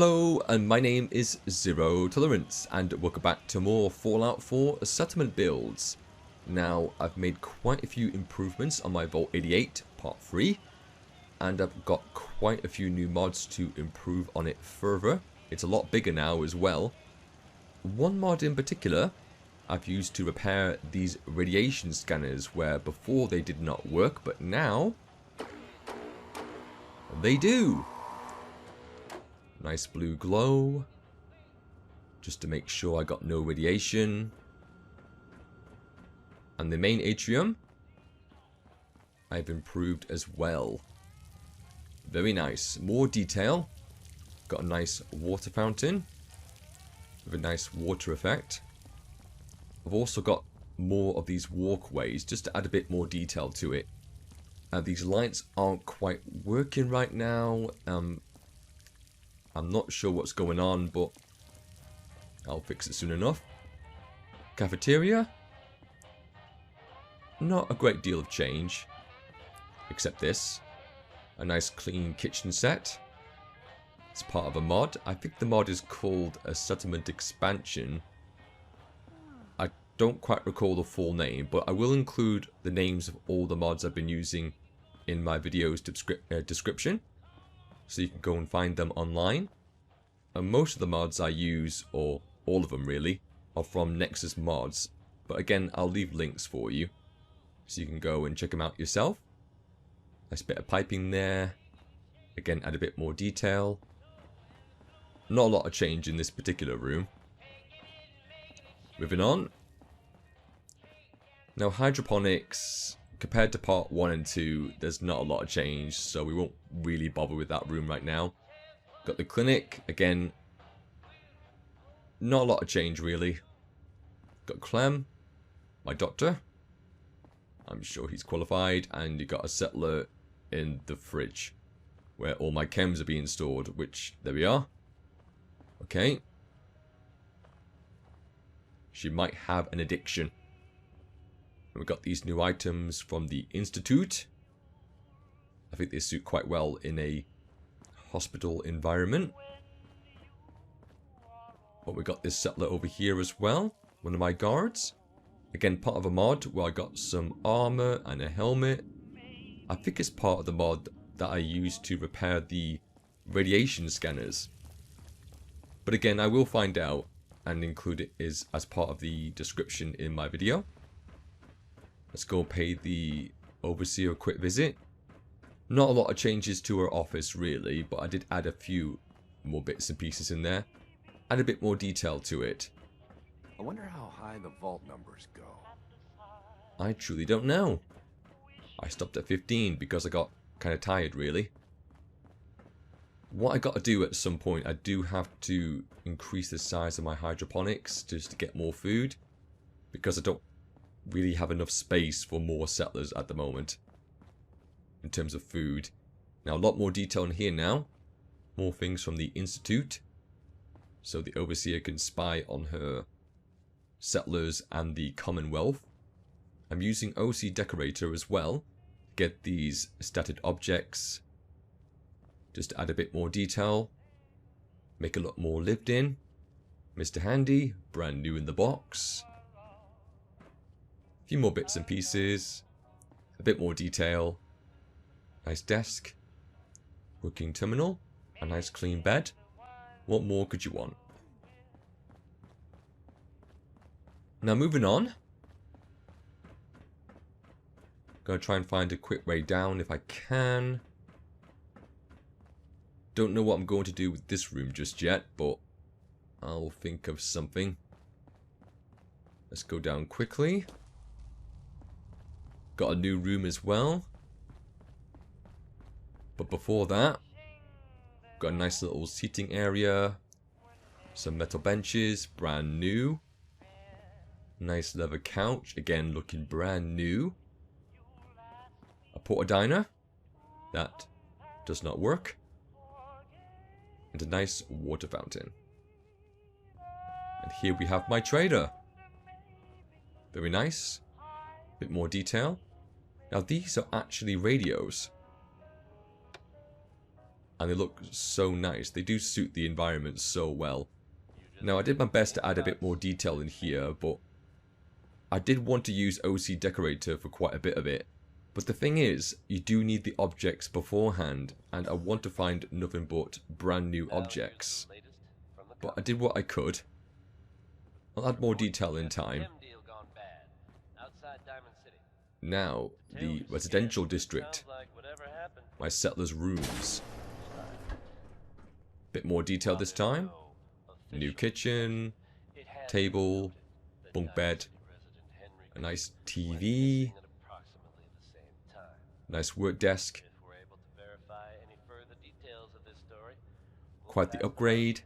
Hello, and my name is Zero Tolerance, and welcome back to more Fallout 4 settlement builds. Now, I've made quite a few improvements on my Vault 88 Part 3, and I've got quite a few new mods to improve on it further. It's a lot bigger now as well. One mod in particular I've used to repair these radiation scanners where before they did not work, but now they do. Nice blue glow, just to make sure I got no radiation. And the main atrium, I've improved as well. Very nice. More detail. Got a nice water fountain with a nice water effect. I've also got more of these walkways just to add a bit more detail to it. These lights aren't quite working right now. I'm not sure what's going on, but I'll fix it soon enough. Cafeteria. Not a great deal of change, except this. A nice clean kitchen set. It's part of a mod. I think the mod is called a settlement expansion. I don't quite recall the full name, but I will include the names of all the mods I've been using in my video's description, so you can go and find them online. And most of the mods I use, or all of them really, are from Nexus Mods. But again, I'll leave links for you, so you can go and check them out yourself. Nice bit of piping there. Again, add a bit more detail. Not a lot of change in this particular room. Moving on. Now, hydroponics, compared to part 1 and 2, there's not a lot of change, so we won't really bother with that room right now. Got the clinic, again, not a lot of change really. Got Clem, my doctor. I'm sure he's qualified, and you got a settler in the fridge, where all my chems are being stored, which, there we are. Okay. She might have an addiction. And we've got these new items from the Institute. I think they suit quite well in a hospital environment. But we got this settler over here as well. One of my guards. Again, part of a mod where I got some armor and a helmet. I think it's part of the mod that I used to repair the radiation scanners. But again, I will find out and include it as part of the description in my video. Let's go pay the overseer a quick visit. Not a lot of changes to her office really, but I did add a few more bits and pieces in there. Add a bit more detail to it. I wonder how high the vault numbers go. I truly don't know. I stopped at 15 because I got kind of tired really. What I got to do at some point, I do have to increase the size of my hydroponics just to get more food, because I don't really have enough space for more settlers at the moment in terms of food. Now, a lot more detail in here now. More things from the Institute, so the overseer can spy on her settlers and the Commonwealth. I'm using OCDecorator as well to get these static objects, just to add a bit more detail, make it look more lived in. Mr. Handy, brand new in the box. A few more bits and pieces, a bit more detail. Nice desk, working terminal, a nice clean bed. What more could you want? Now moving on. Gonna try and find a quick way down if I can. Don't know what I'm going to do with this room just yet, but I'll think of something. Let's go down quickly. Got a new room as well. But before that, got a nice little seating area. Some metal benches, brand new. Nice leather couch, again looking brand new. A porta-diner. That does not work. And a nice water fountain. And here we have my trader. Very nice. Bit more detail. Now these are actually radios. and they look so nice. They do suit the environment so well. Now, I did my best to add a bit more detail in here, but I did want to use OCDecorator for quite a bit of it. But the thing is, you do need the objects beforehand, and I want to find nothing but brand new objects. But I did what I could. I'll add more detail in time. Now, the residential district. My settlers' rooms. Bit more detail this time. New kitchen, table, bunk bed, a nice TV, nice work desk. Quite the upgrade.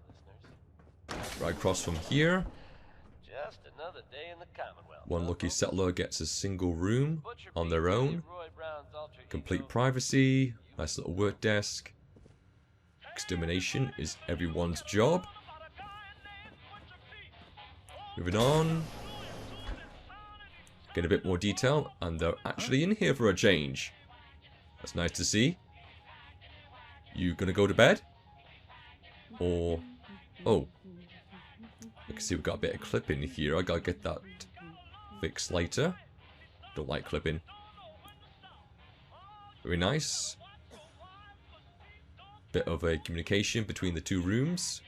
Right across from here. One lucky settler gets a single room on their own. Complete privacy. Nice little work desk. Extermination is everyone's job. Moving on. Get a bit more detail, and they're actually in here for a change. That's nice to see. You gonna go to bed? Or... oh. I can see we've got a bit of clipping here. I gotta get that fixed later. Don't like clipping. Very nice. Bit of a communication between the two rooms.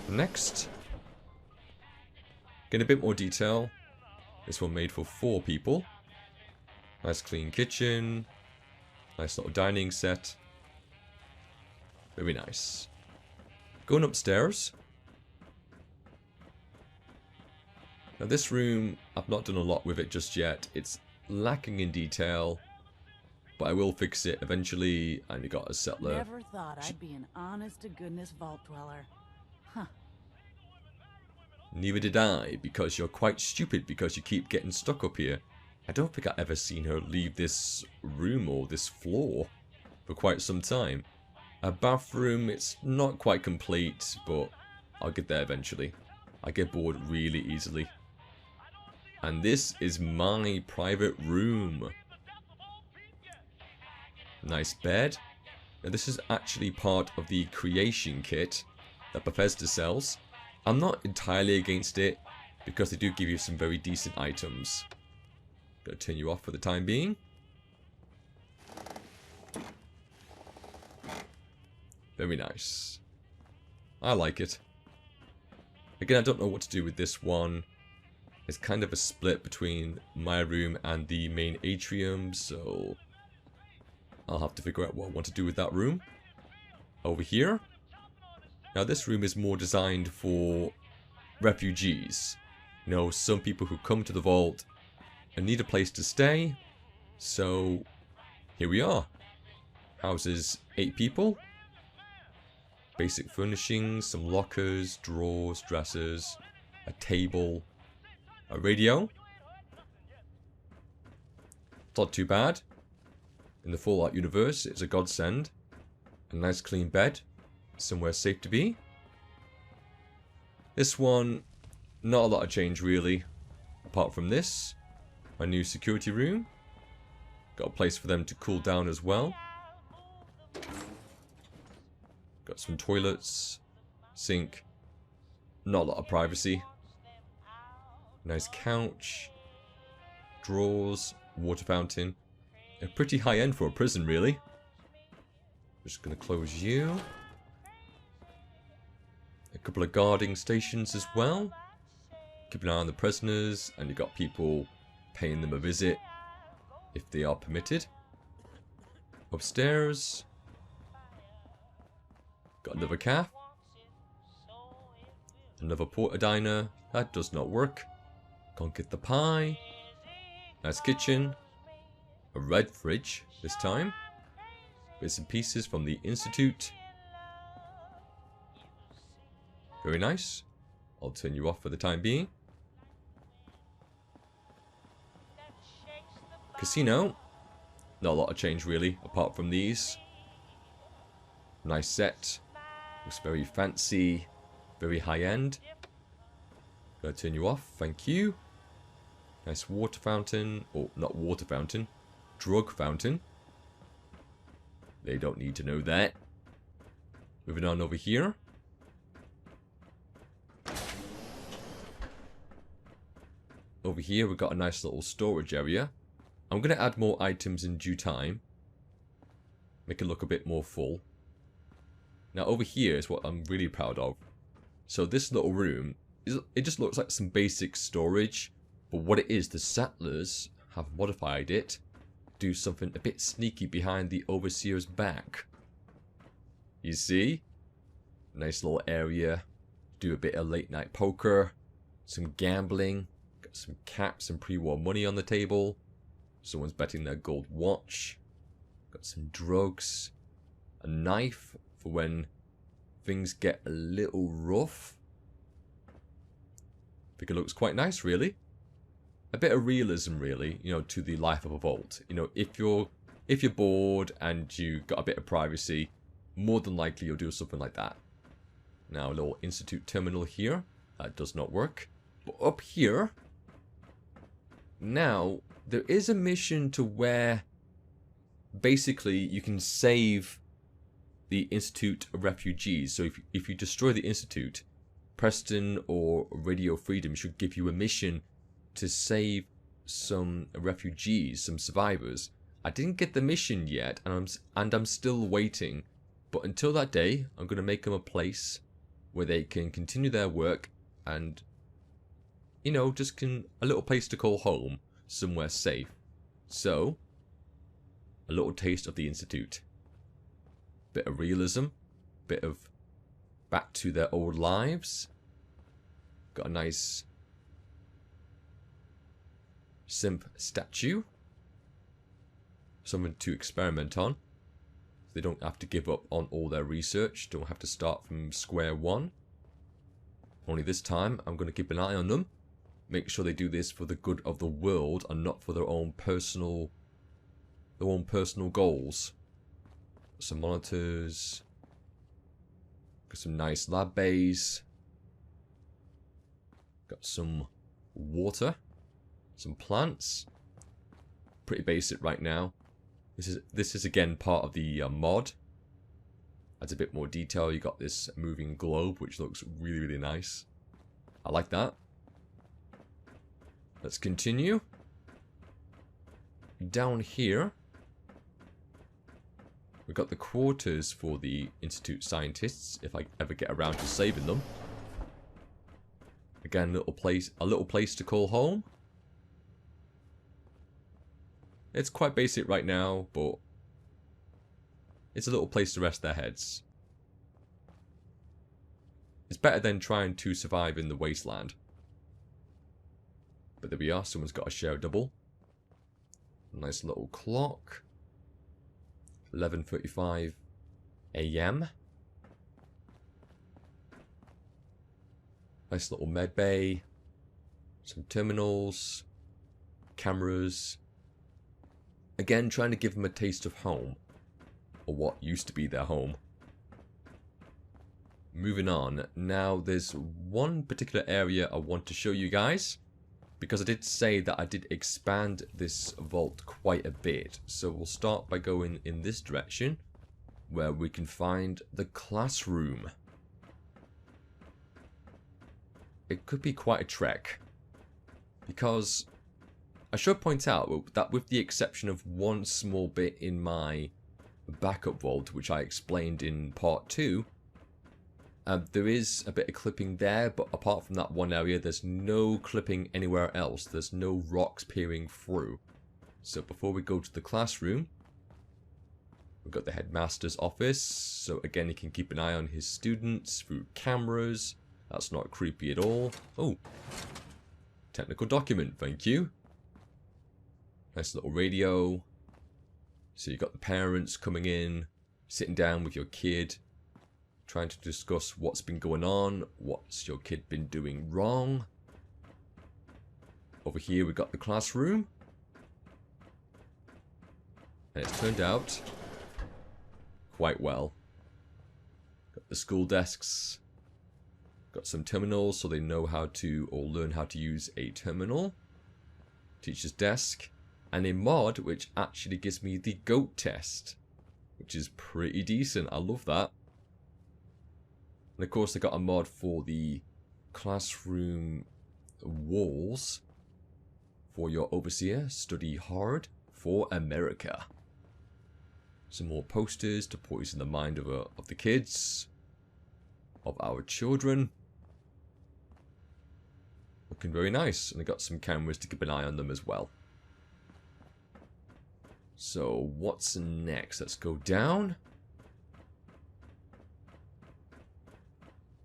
Next. Get a bit more detail. This one made for 4 people. Nice clean kitchen. Nice little dining set. Very nice. Going upstairs. Now this room, I've not done a lot with it just yet. It's lacking in detail. But I will fix it eventually. And you got a settler. Never thought I'd be an honest-to-goodness vault dweller. Huh. Neither did I, because you're quite stupid because you keep getting stuck up here. I don't think I've ever seen her leave this room or this floor for quite some time. A bathroom, it's not quite complete, but I'll get there eventually. I get bored really easily. And this is my private room. Nice bed. Now this is actually part of the creation kit that Bethesda sells. I'm not entirely against it, because they do give you some very decent items. Gonna turn you off for the time being. Very nice. I like it. Again, I don't know what to do with this one. It's kind of a split between my room and the main atrium, so I'll have to figure out what I want to do with that room. Over here. Now this room is more designed for refugees. You know, some people who come to the vault and need a place to stay. So here we are. Houses 8 people. Basic furnishings, some lockers, drawers, dressers, a table, a radio. It's not too bad. In the Fallout universe, it's a godsend. A nice clean bed. Somewhere safe to be. This one, not a lot of change really. Apart from this. My new security room. Got a place for them to cool down as well. Got some toilets. Sink. Not a lot of privacy. Nice couch. Drawers. Water fountain. A pretty high end for a prison really. Just gonna close you. A couple of guarding stations as well. Keep an eye on the prisoners, and you've got people paying them a visit if they are permitted. Upstairs. Got another calf. Another porter diner. That does not work. Can't get the pie. Nice kitchen. A red fridge this time. Bits and pieces from the Institute. Very nice. I'll turn you off for the time being. Casino. Not a lot of change really, apart from these. Nice set. Looks very fancy. Very high end. Gonna turn you off, thank you. Nice water fountain. Or not water fountain. Drug fountain. They don't need to know that. Moving on over here. Over here we've got a nice little storage area. I'm going to add more items in due time. Make it look a bit more full. Now over here is what I'm really proud of. So this little room, it just looks like some basic storage. But what it is, the settlers have modified it. Do something a bit sneaky behind the overseer's back. You see? Nice little area. Do a bit of late night poker. Some gambling. Got some caps and pre-war money on the table. Someone's betting their gold watch. Got some drugs. A knife for when things get a little rough. I think it looks quite nice, really. A bit of realism, really, you know, to the life of a vault. You know, if you're bored and you got a bit of privacy, more than likely you'll do something like that. Now, a little Institute terminal here. That does not work. But up here, now, there is a mission to where basically you can save the Institute of Refugees. So if you destroy the Institute, Preston or Radio Freedom should give you a mission to save some refugees, some survivors. I didn't get the mission yet, and I'm still waiting. But until that day, I'm going to make them a place where they can continue their work and, you know, just a little place to call home, somewhere safe. So, a little taste of the Institute. Bit of realism, bit of back to their old lives. Got a nice simp statue. Something to experiment on. They don't have to give up on all their research. Don't have to start from square one. Only this time, I'm going to keep an eye on them. Make sure they do this for the good of the world and not for their own personal goals. Some monitors. Got some nice lab bays. Got some water. Some plants. Pretty basic right now. This is again part of the mod. Adds a bit more detail. You got this moving globe, which looks really, really nice. I like that. Let's continue. Down here, we've got the quarters for the Institute scientists, if I ever get around to saving them. Again, a little place to call home. It's quite basic right now, but it's a little place to rest their heads. It's better than trying to survive in the wasteland. But there we are, someone's got a share double. Nice little clock. 11:35 AM. Nice little med bay. Some terminals. Cameras. Again, trying to give them a taste of home. Or what used to be their home. Moving on. Now, there's one particular area I want to show you guys. Because I did say that I did expand this vault quite a bit. So we'll start by going in this direction. Where we can find the classroom. It could be quite a trek. Because I should point out that with the exception of one small bit in my backup vault, which I explained in part 2, there is a bit of clipping there, but apart from that one area, there's no clipping anywhere else. There's no rocks peering through. So before we go to the classroom, we've got the headmaster's office. So again, he can keep an eye on his students through cameras. That's not creepy at all. Oh, technical document, thank you. Nice little radio. So you've got the parents coming in, sitting down with your kid, trying to discuss what's been going on, what's your kid been doing wrong. Over here we've got the classroom. And it's turned out quite well. Got the school desks. Got some terminals so they know how to, or learn how to use a terminal. Teacher's desk. And a mod which actually gives me the goat test. which is pretty decent. I love that. And of course, they got a mod for the classroom walls for your overseer. Study hard for America. Some more posters to poison the mind of the kids, of our children. Looking very nice. And they got some cameras to keep an eye on them as well. So what's next? Let's go down.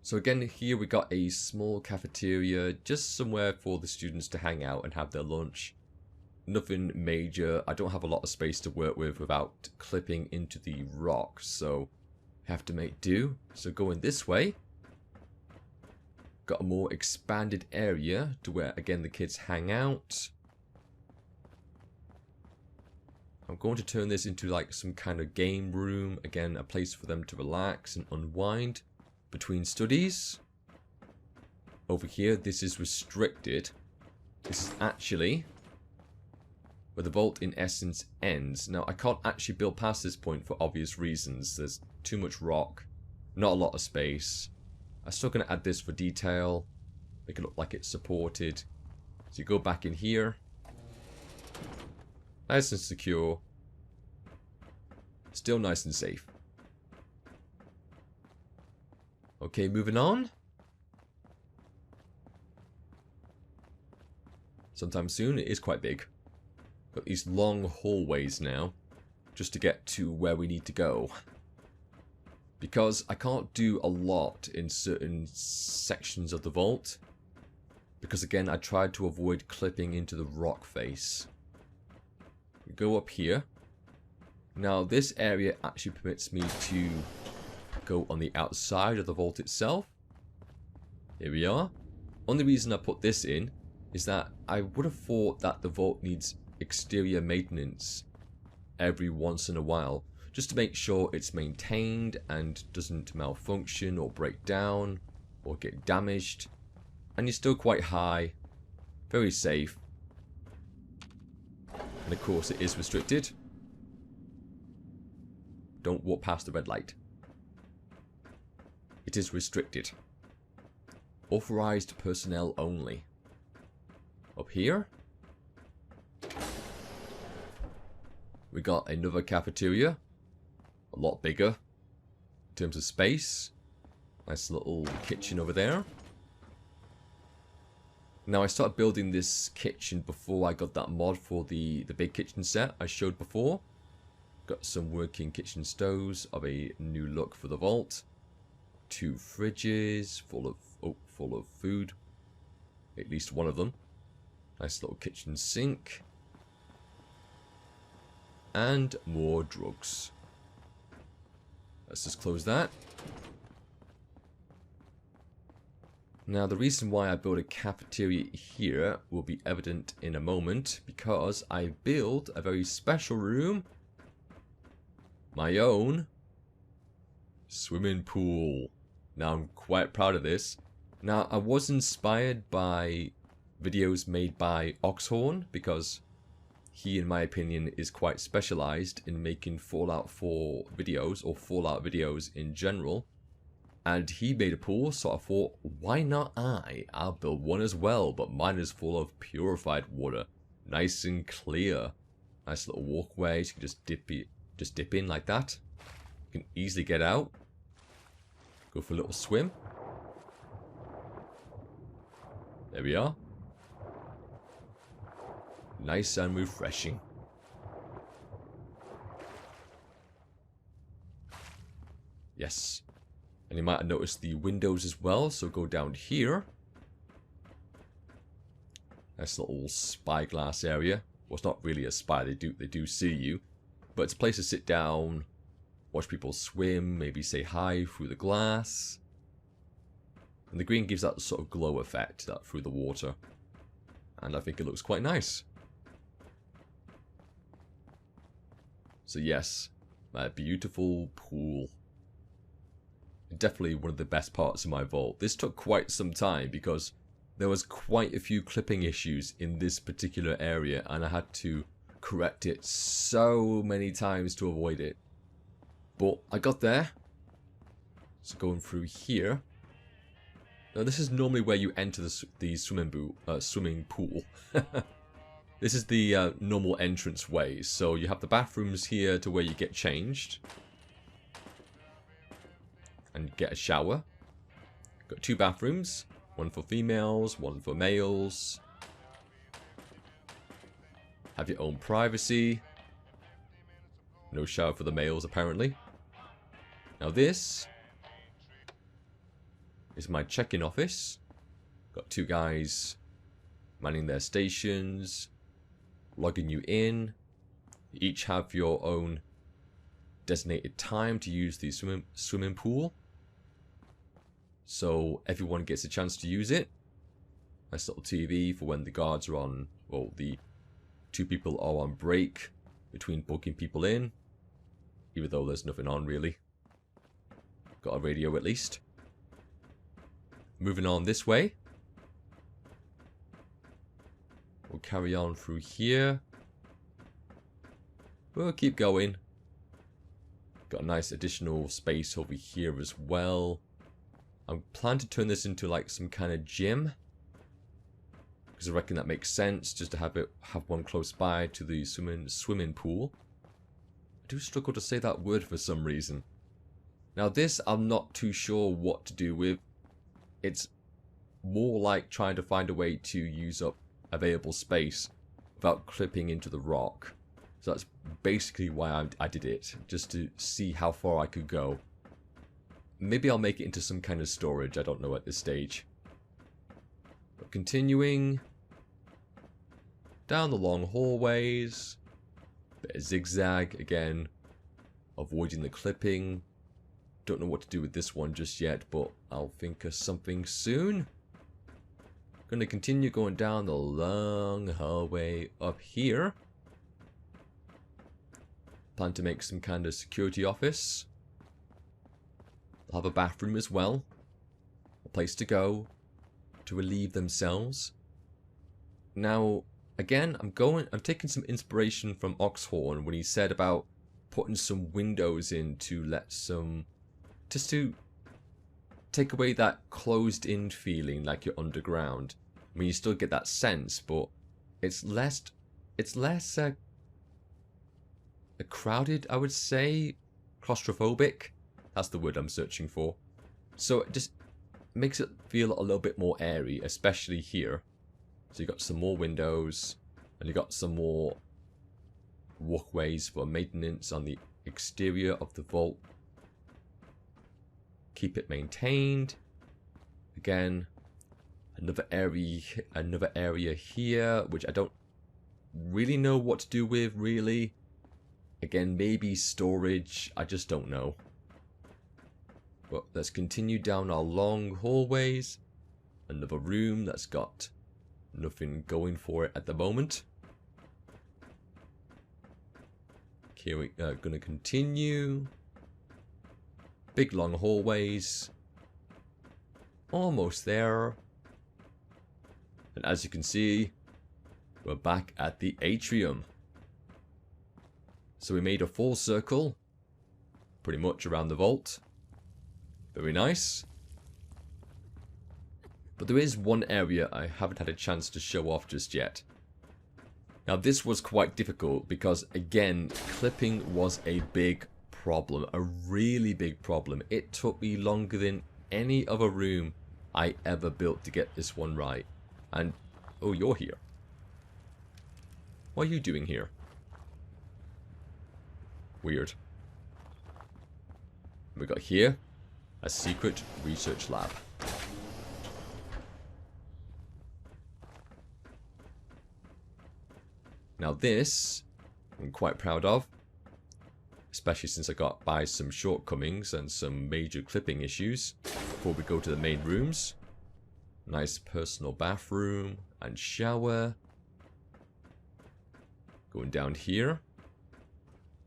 So again, here we got a small cafeteria, just somewhere for the students to hang out and have their lunch. Nothing major. I don't have a lot of space to work with without clipping into the rock, so have to make do. So going this way, got a more expanded area to where again the kids hang out. I'm going to turn this into like some kind of game room, again a place for them to relax and unwind between studies. Over here, this is restricted. This is actually where the vault in essence ends. Now I can't actually build past this point for obvious reasons. There's too much rock, not a lot of space. I'm still going to add this for detail, make it look like it's supported. So you go back in here, nice and secure, still nice and safe. Okay, moving on. Sometime soon, it is quite big. Got these long hallways now, just to get to where we need to go. Because I can't do a lot in certain sections of the vault. Because again, I tried to avoid clipping into the rock face. We go up here. Now this area actually permits me to go on the outside of the vault itself. Here we are. Only reason I put this in is that I would have thought that the vault needs exterior maintenance every once in a while, just to make sure it's maintained and doesn't malfunction or break down or get damaged. And you're still quite high, very safe, and of course it is restricted. Don't walk past the red light. It is restricted. Authorized personnel only. Up here, we got another cafeteria, a lot bigger in terms of space. Nice little kitchen over there. Now I started building this kitchen before I got that mod for the big kitchen set I showed before. Got some working kitchen stoves of a new look for the vault. 2 fridges full of food, at least one of them. Nice little kitchen sink. And more drugs. Let's just close that. Now the reason why I built a cafeteria here will be evident in a moment, because I built a very special room. My own swimming pool. Now I'm quite proud of this. Now I was inspired by videos made by Oxhorn, because he, in my opinion, is quite specialized in making Fallout 4 videos, or Fallout videos in general. And he made a pool, so I thought, why not I? I'll build one as well, but mine is full of purified water. Nice and clear. Nice little walkway, so you can just dip in like that. You can easily get out. Go for a little swim. There we are. Nice and refreshing. Yes. And you might have noticed the windows as well, so go down here. Nice little spyglass area. Well, it's not really a spy, they do see you. But it's a place to sit down, watch people swim, maybe say hi through the glass. And the green gives that sort of glow effect that through the water. And I think it looks quite nice. So yes, my beautiful pool. Definitely one of the best parts of my vault. This took quite some time because there was quite a few clipping issues in this particular area, and I had to correct it so many times to avoid it. But I got there. So going through here. Now this is normally where you enter the swimming pool. This is the normal entrance way. So you have the bathrooms here to where you get changed. And get a shower. Got 2 bathrooms. One for females, one for males. Have your own privacy. No shower for the males apparently. Now this is my check-in office. Got 2 guys manning their stations, logging you in. You each have your own designated time to use the swimming pool. So everyone gets a chance to use it. Nice little TV for when the guards are on, well, the 2 people are on break between booking people in. Even though there's nothing on really. Got a radio at least. Moving on this way. We'll carry on through here. We'll keep going. Got a nice additional space over here as well. I plan to turn this into like some kind of gym. Because I reckon that makes sense just to have one close by to the swimming pool. I do struggle to say that word for some reason. Now this I'm not too sure what to do with. It's more like trying to find a way to use up available space without clipping into the rock. So that's basically why I did it, just to see how far I could go. Maybe I'll make it into some kind of storage, I don't know at this stage. But continuing down the long hallways, bit of zigzag again, avoiding the clipping. Don't know what to do with this one just yet, but I'll think of something soon. Gonna continue going down the long hallway up here. Plan to make some kind of security office. They'll have a bathroom as well. A place to go to relieve themselves. Now, again, I'm taking some inspiration from Oxhorn when he said about putting some windows in to let some, just to take away that closed-in feeling like you're underground. I mean, you still get that sense, but it's less crowded, I would say. Claustrophobic. That's the word I'm searching for. So it just makes it feel a little bit more airy, especially here. So you got some more windows, and you got some more walkways for maintenance on the exterior of the vault. Keep it maintained. Again, another area here, which I don't really know what to do with, really. Again, maybe storage, I just don't know. But let's continue down our long hallways. Another room that's got nothing going for it at the moment. Okay, we're gonna continue. Big long hallways. Almost there. And as you can see, we're back at the atrium. So we made a full circle, pretty much around the vault. Very nice. But there is one area I haven't had a chance to show off just yet. Now this was quite difficult because, again, clipping was a big problem, a really big problem. It took me longer than any other room I ever built to get this one right. And, oh, you're here. What are you doing here? Weird. We got here a secret research lab. Now this I'm quite proud of, especially since I got by some shortcomings and some major clipping issues before we go to the main rooms. Nice personal bathroom and shower. Going down here.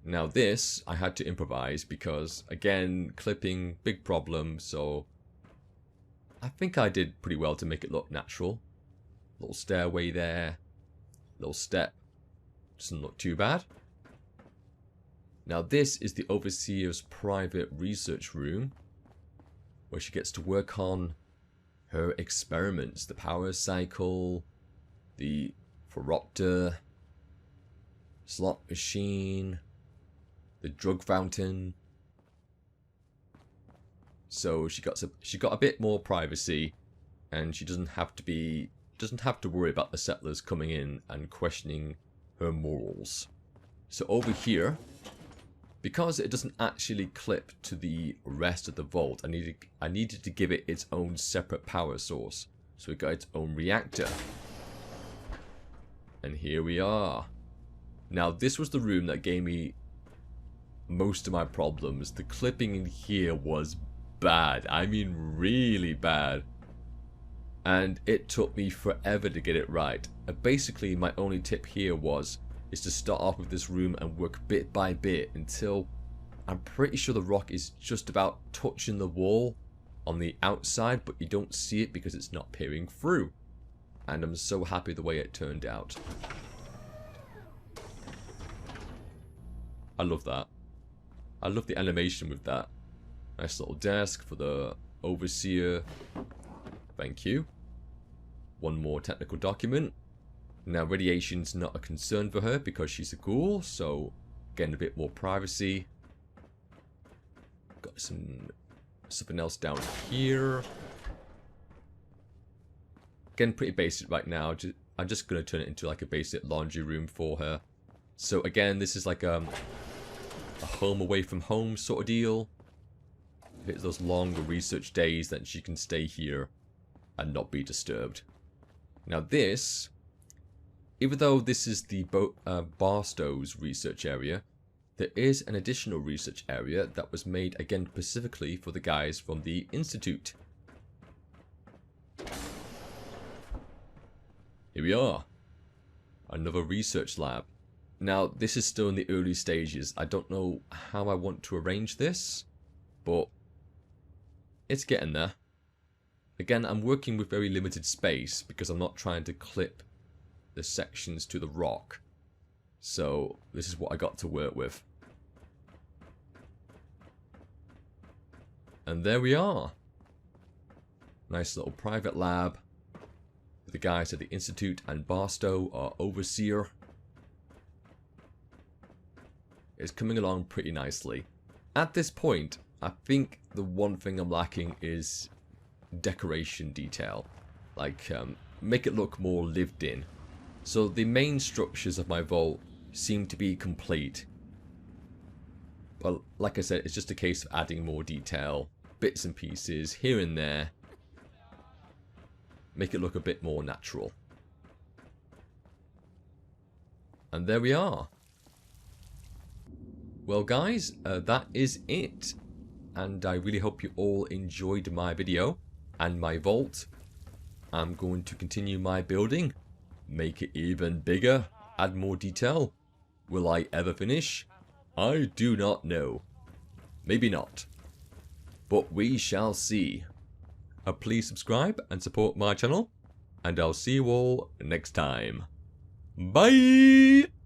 Now this, I had to improvise because, again, clipping, big problem, so I think I did pretty well to make it look natural. Little stairway there, little step, doesn't look too bad. Now this is the Overseer's private research room, where she gets to work on her experiments. The power cycle, the Phoropter, slot machine, the drug fountain. So she got a bit more privacy, and she doesn't have to worry about the settlers coming in and questioning her morals. So over here, because it doesn't actually clip to the rest of the vault, I needed to give it its own separate power source. So it got its own reactor. And here we are. Now this was the room that gave me most of my problems. The clipping in here was bad. I mean really bad. And it took me forever to get it right. Basically my only tip here is to start off with this room and work bit by bit until I'm pretty sure the rock is just about touching the wall on the outside, but you don't see it because it's not peering through. And I'm so happy the way it turned out. I love that. I love the animation with that. Nice little desk for the Overseer. Thank you. One more technical document. Now radiation's not a concern for her because she's a ghoul, so getting a bit more privacy. Got something else down here. Again, pretty basic right now. I'm just going to turn it into like a basic laundry room for her. So again, this is like a home away from home sort of deal. If it's those longer research days, then she can stay here and not be disturbed. Now this, even though this is the Barstow's research area, there is an additional research area that was made again specifically for the guys from the Institute. Here we are. Another research lab. Now this is still in the early stages. I don't know how I want to arrange this, but it's getting there. Again, I'm working with very limited space because I'm not trying to clip the sections to the rock. So this is what I got to work with. And there we are. Nice little private lab. The guys at the Institute and Barstow, our Overseer. It's coming along pretty nicely. At this point, I think the one thing I'm lacking is decoration detail. Like, make it look more lived in. So the main structures of my vault seem to be complete. But like I said, it's just a case of adding more detail, bits and pieces here and there. Make it look a bit more natural. And there we are. Well guys, that is it. And I really hope you all enjoyed my video and my vault. I'm going to continue my building. Make it even bigger. Add more detail. Will I ever finish? I do not know. Maybe not. But we shall see. Please subscribe and support my channel. And I'll see you all next time. Bye!